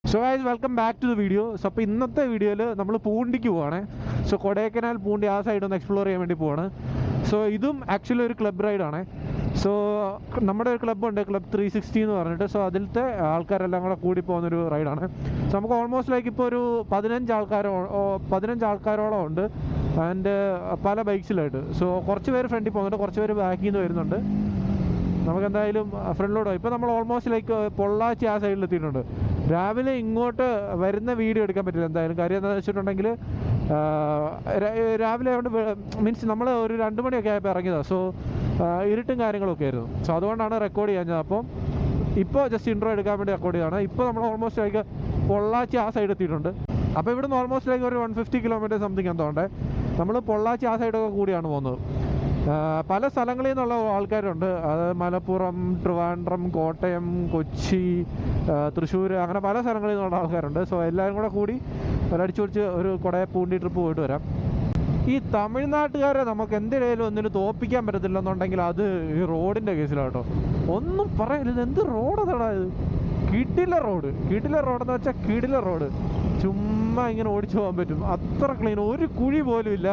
So guys welcome back to the video. So അപ്പോൾ ഇന്നത്തെ വീഡിയോയിൽ നമ്മൾ പൂണ്ടിക്ക് പോവാണ്. സോ കൊടൈക്കനാൽ പൂണ്ടി ആ സൈഡ് ഒന്ന് എക്സ്പ്ലോർ ചെയ്യാൻ വേണ്ടി പോവാണ്. സോ ഇതും ആക്ച്വലി ഒരു ക്ലബ് റൈഡാണ്. സോ നമ്മുടെ ഒരു ക്ലബ്ബുണ്ട്, ക്ലബ് 360 എന്ന് പറഞ്ഞിട്ട്. സോ അതിലത്തെ ആൾക്കാരെല്ലാം കൂടെ കൂടി പോകുന്നൊരു റൈഡാണ്. സോ നമുക്ക് ഓൾമോസ്റ്റ് ലൈക്ക് ഇപ്പോൾ ഒരു 15 ആൾക്കാരോളം ഉണ്ട്. ആൻഡ് പല ബൈക്സിലായിട്ട്. സോ കുറച്ച് പേര് ഫ്രണ്ടിൽ പോകുന്നുണ്ട്, കുറച്ച് പേര് ബാക്കിൽ നിന്ന് വരുന്നുണ്ട്. നമുക്ക് എന്തായാലും ഫ്രണ്ടിലോട്ട് ഇപ്പോൾ നമ്മൾ ഓൾമോസ്റ്റ് ലൈക്ക് പൊള്ളാച്ചി ആ സൈഡിൽ എത്തിയിട്ടുണ്ട്. രാവിലെ ഇങ്ങോട്ട് വരുന്ന വീഡിയോ എടുക്കാൻ പറ്റില്ല എന്തായാലും. കാര്യം എന്താണെന്ന് വെച്ചിട്ടുണ്ടെങ്കിൽ രാവിലെ ആയതുകൊണ്ട് മീൻസ് നമ്മൾ ഒരു 2 മണിയൊക്കെ ആയപ്പോൾ ഇറങ്ങിയതാണ്. സോ ഇരുട്ടും കാര്യങ്ങളൊക്കെ ആയിരുന്നു. സോ അതുകൊണ്ടാണ് റെക്കോർഡ് ചെയ്യാഞ്ഞത്. അപ്പം ഇപ്പോൾ ജസ്റ്റ് ഇൻട്രോ എടുക്കാൻ വേണ്ടി റെക്കോർഡ് ചെയ്താണ്. ഇപ്പോൾ നമ്മൾ ഓൾമോസ്റ്റ് ലൈക്ക് പൊള്ളാച്ചി ആ സൈഡ് എത്തിയിട്ടുണ്ട്. അപ്പോൾ ഇവിടുന്ന് ഓൾമോസ്റ്റ് ലൈക്ക് ഒരു 150 കിലോമീറ്റർ സംതിങ് എന്തോണ്ടേ. നമ്മൾ പൊള്ളാച്ചി ആ സൈഡൊക്കെ കൂടിയാണ് പോകുന്നത്. പല സ്ഥലങ്ങളിൽ നിന്നുള്ള ആൾക്കാരുണ്ട്. അത് മലപ്പുറം, ട്രിവാൻഡ്രം, കോട്ടയം, കൊച്ചി, തൃശ്ശൂർ, അങ്ങനെ പല സ്ഥലങ്ങളിൽ നിന്നുള്ള ആൾക്കാരുണ്ട്. സോ എല്ലാവരും കൂടെ കൂടി ഒരടിച്ചു പൊളിച്ച് ഒരു പൂണ്ടി ട്രിപ്പ് പോയിട്ട് വരാം. ഈ തമിഴ്നാട്ടുകാരെ നമുക്ക് എന്തിനേലും ഒന്നിനും തോപ്പിക്കാൻ പറ്റത്തില്ലെന്നുണ്ടെങ്കിൽ അത് ഈ റോഡിൻ്റെ കേസിലാട്ടോ. ഒന്നും പറയില്ല, ഇത് എന്ത് റോഡാണ് ഇത്. കിടില റോഡെന്ന് വെച്ചാൽ കിടില റോഡ്. ചുമ്മാ ഇങ്ങനെ ഓടിച്ചു പോകാൻ പറ്റും, അത്ര ക്ലീൻ, ഒരു കുഴി പോലും ഇല്ല.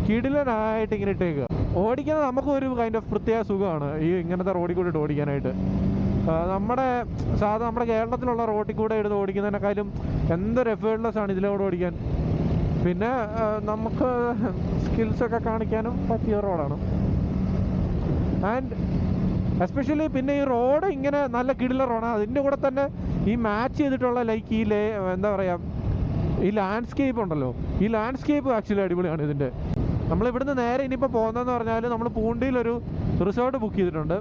കിടിലനായിട്ട് ഇങ്ങനെ ഇട്ടേക്കുക. ഓടിക്കുന്നത് നമുക്കൊരു കൈൻഡ് ഓഫ് പ്രത്യേക സുഖമാണ് ഈ ഇങ്ങനത്തെ റോഡിൽ കൂടെ ഓടിക്കാനായിട്ട്. നമ്മുടെ കേരളത്തിലുള്ള റോഡിൽ കൂടെ എടുത്ത് ഓടിക്കുന്നതിനേക്കാളും എന്തൊരു എഫേർട്ട്ലെസ് ആണ് ഇതിലൂടെ ഓടിക്കാൻ. പിന്നെ നമുക്ക് സ്കിൽസൊക്കെ കാണിക്കാനും പറ്റിയ റോഡാണ്. ആൻഡ് എസ്പെഷ്യലി പിന്നെ ഈ റോഡ് ഇങ്ങനെ നല്ല കിടില റോഡാണ്. അതിൻ്റെ കൂടെ തന്നെ ഈ മാച്ച് ചെയ്തിട്ടുള്ള ലൈക്ക് എന്താ പറയുക, ഈ ലാൻഡ്സ്കേപ്പ് ഉണ്ടല്ലോ, ഈ ലാൻഡ്സ്കേപ്പ് ആക്ച്വലി അടിപൊളിയാണ് ഇതിൻ്റെ. നമ്മളിവിടുന്ന് നേരെ ഇനിയിപ്പോൾ പോകുന്നതെന്ന് പറഞ്ഞാൽ നമ്മൾ പൂണ്ടിയിലൊരു റിസോർട്ട് ബുക്ക് ചെയ്തിട്ടുണ്ട്.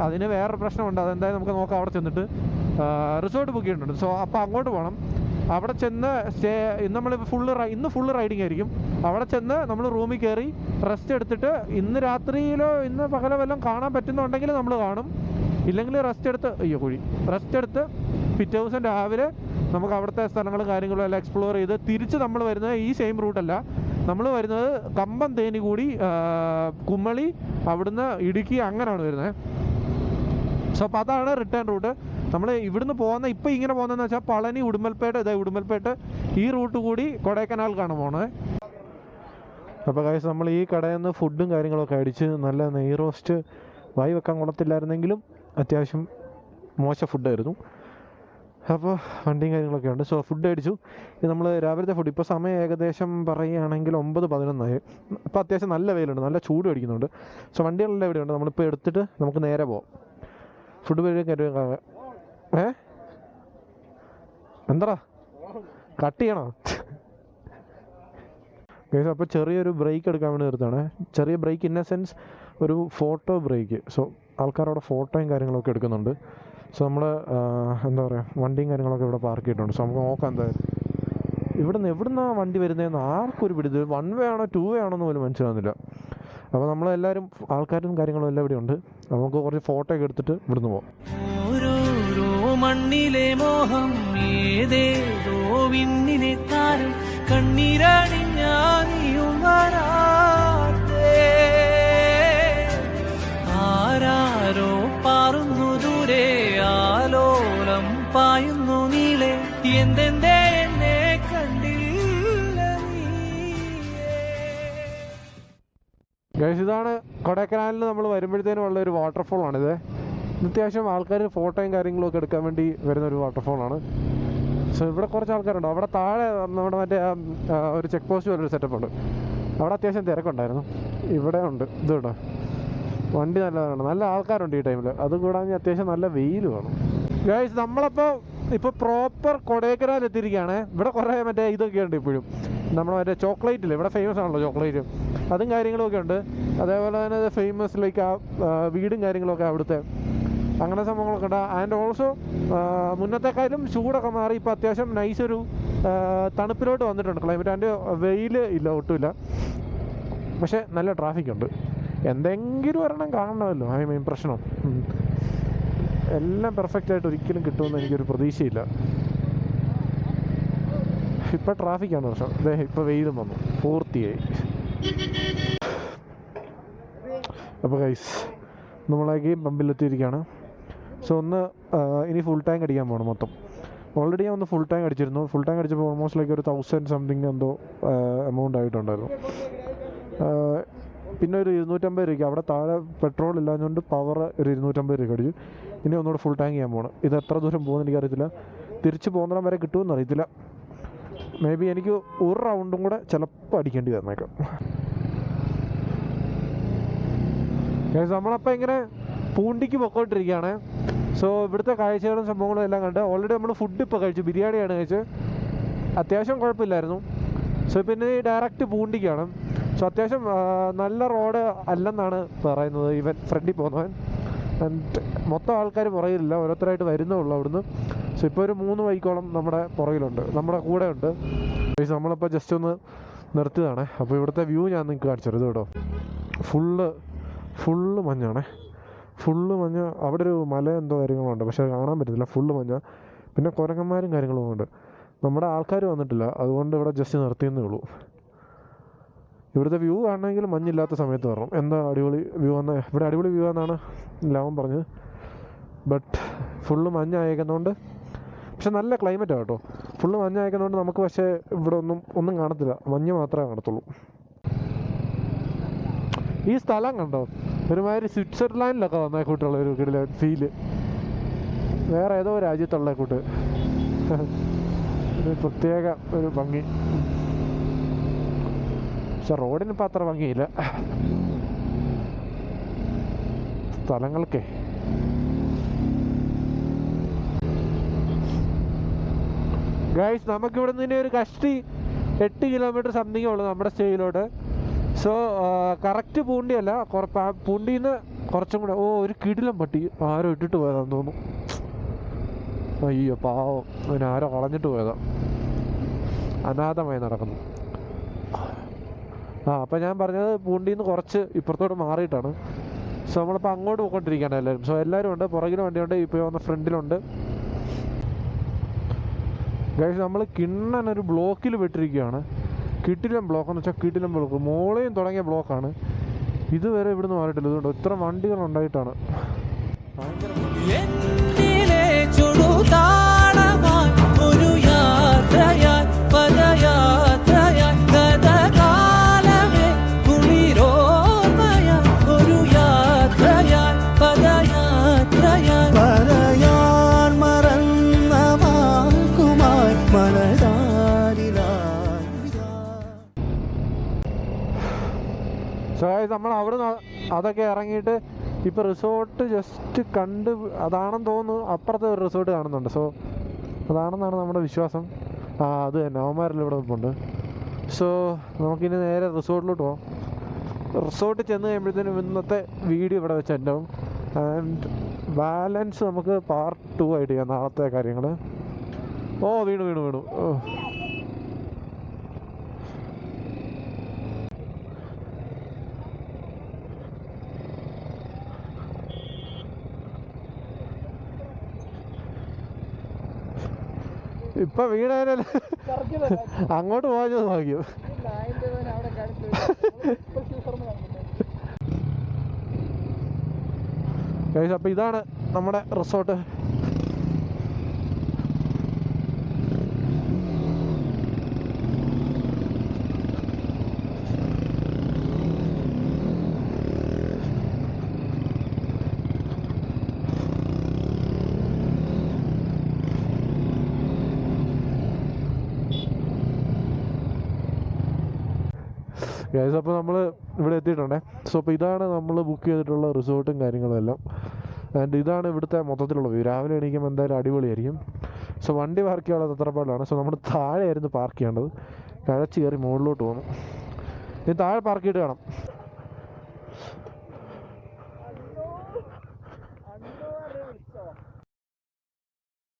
അതിന് വേറൊരു പ്രശ്നമുണ്ട്, അതെന്തായാലും നമുക്ക് നോക്കാം. അവിടെ ചെന്നിട്ട് റിസോർട്ട് ബുക്ക് ചെയ്തിട്ടുണ്ട്. സോ അപ്പോൾ അങ്ങോട്ട് പോകണം. അവിടെ ചെന്ന് നമ്മൾ ഇന്ന് ഫുള്ള് റൈഡിങ് ആയിരിക്കും. അവിടെ ചെന്ന് നമ്മൾ റൂമിൽ കയറി റെസ്റ്റ് എടുത്തിട്ട് ഇന്ന് രാത്രിയിലോ ഇന്ന് പകലോ വല്ലതും കാണാൻ പറ്റുന്നുണ്ടെങ്കിൽ നമ്മൾ കാണും. ഇല്ലെങ്കിൽ റെസ്റ്റ് എടുത്ത് പിറ്റേ ദിവസം രാവിലെ നമുക്ക് അവിടുത്തെ സ്ഥലങ്ങളും കാര്യങ്ങളും എല്ലാം എക്സ്പ്ലോർ ചെയ്ത് തിരിച്ച് നമ്മൾ വരുന്നത് ഈ സെയിം റൂട്ടല്ല. നമ്മൾ വരുന്നത് കമ്പം, തേനികൂടി, കുമ്മളി, അവിടുന്ന് ഇടുക്കി, അങ്ങനെയാണ് വരുന്നത്. സോ അപ്പോൾ അതാണ് റിട്ടേൺ റൂട്ട്. നമ്മൾ ഇവിടുന്ന് ഇപ്പോൾ ഇങ്ങനെ പോകുന്നതെന്ന് വെച്ചാൽ പളനി, ഉടുമ്പൽപേട്ട് ഈ റൂട്ട് കൂടി കൊടൈക്കനാൽക്കാണ് പോണത്. അപ്പോൾ ഗൈസ് നമ്മൾ ഈ കടയിൽ നിന്ന് ഫുഡും കാര്യങ്ങളൊക്കെ അടിച്ച് നല്ല നെയ് റോസ്റ്റ് വായി വെക്കാൻ കൊള്ളത്തില്ലായിരുന്നെങ്കിലും അത്യാവശ്യം മോശം ഫുഡായിരുന്നു. അപ്പോൾ വണ്ടിയും കാര്യങ്ങളൊക്കെ ഉണ്ട്. സോ ഫുഡ് അടിച്ചു. ഇത് നമ്മൾ രാവിലത്തെ ഫുഡ്. ഇപ്പോൾ സമയം ഏകദേശം പറയുകയാണെങ്കിൽ 9-11 ഇപ്പോൾ അത്യാവശ്യം നല്ല വെയിലുണ്ട്, നല്ല ചൂട് അടിക്കുന്നുണ്ട്. സോ വണ്ടികളെല്ലാം ഇവിടെയുണ്ട്. നമ്മളിപ്പോൾ എടുത്തിട്ട് നമുക്ക് നേരെ പോകാം. ഫുഡ് വഴി കയറി എന്താ കട്ട് ചെയ്യണോ? അപ്പോൾ ചെറിയൊരു ബ്രേക്ക് എടുക്കാൻ വേണ്ടി നിർത്താണ്. ചെറിയ ബ്രേക്ക് ഇൻ എ സെൻസ് ഒരു ഫോട്ടോ ബ്രേക്ക്. സോ ആൾക്കാരവിടെ ഫോട്ടോയും കാര്യങ്ങളൊക്കെ എടുക്കുന്നുണ്ട്. സോ നമ്മൾ എന്താ പറയുക, വണ്ടിയും കാര്യങ്ങളൊക്കെ ഇവിടെ പാർക്ക് ചെയ്തിട്ടുണ്ട്. സോ നമുക്ക് നോക്കാം എന്തായാലും എവിടുന്നാണ് വണ്ടി വരുന്നതെന്ന് ആർക്കും ഒരു പിടിത്. 1 വേ ആണോ 2 വേ ആണോ എന്ന് പോലും മനസ്സിലാകുന്നില്ല. അപ്പോൾ നമ്മളെല്ലാവരും ആൾക്കാരും കാര്യങ്ങളും എല്ലാം ഇവിടെ ഉണ്ട്. നമുക്ക് കുറച്ച് ഫോട്ടോ ഒക്കെ എടുത്തിട്ട് ഇവിടുന്ന് പോകാം. മണ്ണിലെ മോഹം ഏതേതോ വിണ്ണിലെ താരം കണ്ണീരണിഞ്ഞാനിയും വരാതെ ആരാരോ പാറുന്നു ദൂരെ ആലോലം പായുന്നു നീളെ എന്തെന്തേ എന്നെ കണ്ടില്ല നീ. ഗൈസ് ഇതാണ് കൊടൈക്കനാലിൽ നമ്മൾ വരുമ്പോഴത്തേനും ഉള്ള ഒരു വാട്ടർഫോളാണിത്. അത്യാവശ്യം ആൾക്കാർ ഫോട്ടോയും കാര്യങ്ങളൊക്കെ എടുക്കാൻ വേണ്ടി വരുന്നൊരു വാട്ടർഫോളാണ്. സോ ഇവിടെ കുറച്ച് ആൾക്കാരുണ്ട്. അവിടെ താഴെ നമ്മുടെ മറ്റേ ഒരു ചെക്ക് പോസ്റ്റ് പോലൊരു സെറ്റപ്പ് ഉണ്ട്. അവിടെ അത്യാവശ്യം തിരക്കുണ്ടായിരുന്നു. ഇവിടെ ഉണ്ട് ഇത് കേട്ടോ. വണ്ടി നല്ല ആൾക്കാരുണ്ട് ഈ ടൈമിൽ. അതുകൂടാതെ അത്യാവശ്യം നല്ല വെയിൽ വേണം. ഗൈസ് ഇപ്പോൾ പ്രോപ്പർ കൊടൈക്കനാൽ എത്തിയിരിക്കുകയാണ്. ഇവിടെ കുറേ മറ്റേ ഇതൊക്കെ ഉണ്ട് ഇപ്പോഴും. നമ്മുടെ മറ്റേ ചോക്ലേറ്റില്ലേ, ഇവിടെ ഫേമസ് ആണല്ലോ ചോക്ലേറ്റ്, അതും കാര്യങ്ങളൊക്കെ ഉണ്ട്. അതേപോലെ തന്നെ ഫേമസ് ലൈക്ക് വീടും കാര്യങ്ങളൊക്കെ അവിടുത്തെ അങ്ങനെ സംഭവങ്ങളൊക്കെ ഉണ്ട്. ആൻഡ് ഓൾസോ മുന്നത്തെക്കാളും ചൂടൊക്കെ മാറി ഇപ്പോൾ അത്യാവശ്യം നൈസ് ഒരു തണുപ്പിലോട്ട് വന്നിട്ടുണ്ട് ക്ലൈമറ്റ്. അതിൻ്റെ വെയിൽ ഇല്ല, ഒട്ടുമില്ല. പക്ഷേ നല്ല ട്രാഫിക്കുണ്ട്. എന്തെങ്കിലും ഒരെണ്ണം കാണണമല്ലോ, മെയിൻ പ്രശ്നം. എല്ലാം പെർഫെക്റ്റായിട്ട് ഒരിക്കലും കിട്ടുമെന്ന് എനിക്കൊരു പ്രതീക്ഷയില്ല. ഇപ്പം ട്രാഫിക്കാണ് പ്രശ്നം. ഇപ്പോൾ വെയിലും വന്നു പൂർത്തിയായി. അപ്പോൾ ഗൈസ് നമ്മളേക്ക് പമ്പിലെത്തിയിരിക്കുകയാണ്. സോ ഇനി ഫുൾ ടാങ്ക് അടിക്കാൻ പോകണം മൊത്തം. ഓൾറെഡി ഞാൻ ഒന്ന് ഫുൾ ടാങ്ക് അടിച്ചിരുന്നു. ഫുൾ ടാങ്ക് അടിച്ചപ്പോൾ ഓൾമോസ്റ്റ് ലൈക്ക് ഒരു 1000 സംതിങ് എന്തോ എമൗണ്ട് ആയിട്ടുണ്ടായിരുന്നു. പിന്നെ ഒരു 250 രൂപയ്ക്ക് അവിടെ താഴെ പെട്രോൾ ഇല്ലാഞ്ഞുകൊണ്ട് പവർ ഒരു 250 രൂപയ്ക്ക് അടിച്ചു. ഇനി ഒന്നുകൂടെ ഫുൾ ടാങ്ക് ചെയ്യാൻ പോകണം. ഇത് എത്ര ദൂരം പോകുമെന്ന് എനിക്കറിയത്തില്ല. തിരിച്ച് പോകുന്നിടം വരെ കിട്ടുമെന്ന് അറിയത്തില്ല. മേ ബി എനിക്ക് ഒരു റൗണ്ടും കൂടെ ചിലപ്പോൾ അടിക്കേണ്ടി വന്നേക്കാം. നമ്മളപ്പോൾ ഇങ്ങനെ പൂണ്ടിക്ക് പൊക്കോണ്ടിരിക്കുകയാണ്. സോ ഇവിടുത്തെ കാഴ്ചകളും സംഭവങ്ങളും എല്ലാം കണ്ട് ഓൾറെഡി നമ്മൾ ഫുഡ് ഇപ്പോൾ കഴിച്ചു. ബിരിയാണിയാണ് കഴിച്ചത്. അത്യാവശ്യം കുഴപ്പമില്ലായിരുന്നു. സോ പിന്നെ ഈ ഡയറക്റ്റ് പൂണ്ടിക്കാണ്. സോ അത്യാവശ്യം നല്ല റോഡ് അല്ലെന്നാണ് പറയുന്നത് ഇവൻ ഫ്രണ്ടിൽ പോകുന്നവൻ. ആൻഡ് മൊത്തം ആൾക്കാർ പുറകിലില്ല, ഓരോരുത്തരായിട്ട് വരുന്നേ ഉള്ളൂ അവിടുന്ന്. സോ ഇപ്പോൾ ഒരു 3 ബൈക്കോളം നമ്മുടെ പുറകിലുണ്ട്, നമ്മുടെ കൂടെ ഉണ്ട്. നമ്മളിപ്പോൾ ജസ്റ്റ് ഒന്ന് നിർത്തിയതാണ്. അപ്പോൾ ഇവിടുത്തെ വ്യൂ ഞാൻ നിങ്ങൾക്ക് കാണിച്ചത് കേട്ടോ. ഫുള്ള് മഞ്ഞാണേ, ഫുള്ള് മഞ്ഞ. അവിടെ ഒരു മല എന്തോ കാര്യങ്ങളുണ്ട്, പക്ഷെ കാണാൻ പറ്റത്തില്ല. ഫുള്ള് മഞ്ഞ. പിന്നെ കുരങ്ങന്മാരും കാര്യങ്ങളും ഉണ്ട്. നമ്മുടെ ആൾക്കാർ വന്നിട്ടില്ല, അതുകൊണ്ട് ഇവിടെ ജസ്റ്റ് നിർത്തിയെന്നേ ഉള്ളൂ. ഇവിടുത്തെ വ്യൂ കാണണമെങ്കിൽ മഞ്ഞില്ലാത്ത സമയത്ത് വരണം. എന്താ അടിപൊളി വ്യൂ ആണ് ഇവിടെ, അടിപൊളി വ്യൂ എന്നാണ് ലാവൻ പറഞ്ഞത്. ബട്ട് ഫുള്ള് മഞ്ഞ അയക്കുന്നതുകൊണ്ട്, പക്ഷെ നല്ല ക്ലൈമറ്റാണ് കേട്ടോ. ഫുള്ള് മഞ്ഞ അയക്കുന്നതുകൊണ്ട് നമുക്ക് പക്ഷേ ഇവിടെ ഒന്നും കാണത്തില്ല, മഞ്ഞ് മാത്രമേ കാണത്തുള്ളൂ. ഈ സ്ഥലം കണ്ടോ, ഒരുമാതിരി സ്വിറ്റ്സർലാൻഡിലൊക്കെ വന്ന കൂട്ടുള്ള ഒരു കിടില ഫീല്. വേറെ ഏതോ രാജ്യത്തുള്ള കൂട്ട് ഒരു പ്രത്യേക ഒരു ഭംഗി. പക്ഷെ റോഡിനിപ്പോൾ അത്ര ഭംഗിയില്ല സ്ഥലങ്ങൾക്കേ. ഗൈസ് നമുക്കിവിടെ നിന്ന് ഒരു കഷ്ടി 8 കിലോമീറ്റർ സംതിങ്ങേ ഉള്ളൂ നമ്മുടെ സ്റ്റേയിലോട്ട്. സോ കറക്റ്റ് പൂണ്ടിയല്ല, പൂണ്ടിയിൽ നിന്ന് കുറച്ചും കൂടെ. ഒരു കിടിലം പട്ടി ആരോ ഇട്ടിട്ട് പോയതാന്ന് തോന്നുന്നു. അയ്യോ പാവം, അവന് ആരോ കളഞ്ഞിട്ട് പോയതാ, അനാഥമായി നടക്കുന്നു. അപ്പം ഞാൻ പറഞ്ഞത് പൂണ്ടിയിൽ നിന്ന് കുറച്ച് ഇപ്പുറത്തോട്ട് മാറിയിട്ടാണ്. സോ നമ്മളിപ്പോൾ അങ്ങോട്ട് പോയിക്കൊണ്ടിരിക്കുകയാണ് എല്ലാവരും. സോ എല്ലാവരും ഉണ്ട്, പുറകിലും വണ്ടിയുണ്ട്, ഇപ്പോൾ വന്ന ഫ്രണ്ടിലുണ്ട്. ഗൈസ് നമ്മൾ കിണ്ണനൊരു ബ്ലോക്കിൽ വിട്ടിരിക്കുകയാണ്. കിട്ടിലം ബ്ലോക്ക് എന്ന് വെച്ചാൽ കിട്ടിലം ബ്ലോക്ക്, മോളെയും തുടങ്ങിയ ബ്ലോക്കാണ്. ഇതുവരെ ഇവിടുന്ന് മാറിയിട്ടില്ല. ഇതുകൊണ്ട് ഇത്ര വണ്ടികൾ ഉണ്ടായിട്ടാണ്. സോ നമ്മൾ അവിടുന്ന് അതൊക്കെ ഇറങ്ങിയിട്ട് ഇപ്പോൾ റിസോർട്ട് ജസ്റ്റ് കണ്ട് അതാണെന്ന് തോന്നുന്നു. അപ്പുറത്തെ ഒരു റിസോർട്ട് കാണുന്നുണ്ട്. സോ അതാണെന്നാണ് നമ്മുടെ വിശ്വാസം. അത് തന്നെ അവന്മാരെല്ലാം ഇവിടെ നിൽപ്പുണ്ട്. സോ നമുക്കിനി നേരെ റിസോർട്ടിലോട്ട് പോകാം. റിസോർട്ടിൽ ചെന്ന് കഴിയുമ്പോഴത്തേനും ഇന്നത്തെ വീഡിയോ ഇവിടെ വെച്ച് ഉണ്ടാവും. ആൻഡ് ബാലൻസ് നമുക്ക് പാർട്ട് 2 ആയിട്ട് ചെയ്യാം നാളത്തെ കാര്യങ്ങൾ. വീണു. ഇപ്പൊ വീണേനല്ലേ അങ്ങോട്ട് പോയത് ഭാഗ്യം. അപ്പൊ ഇതാണ് നമ്മുടെ റിസോർട്ട്. ഗൈസ് അപ്പോൾ നമ്മൾ ഇവിടെ എത്തിയിട്ടുണ്ടേ. സോ അപ്പോൾ ഇതാണ് നമ്മൾ ബുക്ക് ചെയ്തിട്ടുള്ള റിസോർട്ടും കാര്യങ്ങളും എല്ലാം. ആൻഡ് ഇതാണ് ഇവിടുത്തെ മൊത്തത്തിലുള്ള വ്യൂ. രാവിലെ എണീക്കുമ്പോൾ എന്തായാലും അടിപൊളിയായിരിക്കും. സോ വണ്ടി പാർക്ക് ചെയ്യാനുള്ളത് തത്രപ്പാടാണ്. സോ നമ്മൾ താഴെയായിരുന്നു പാർക്ക് ചെയ്യേണ്ടത്. കഴച്ച് കയറി മുകളിലോട്ട് പോകണം. ഇനി താഴെ പാർക്ക് ചെയ്തിട്ട് കാണാം.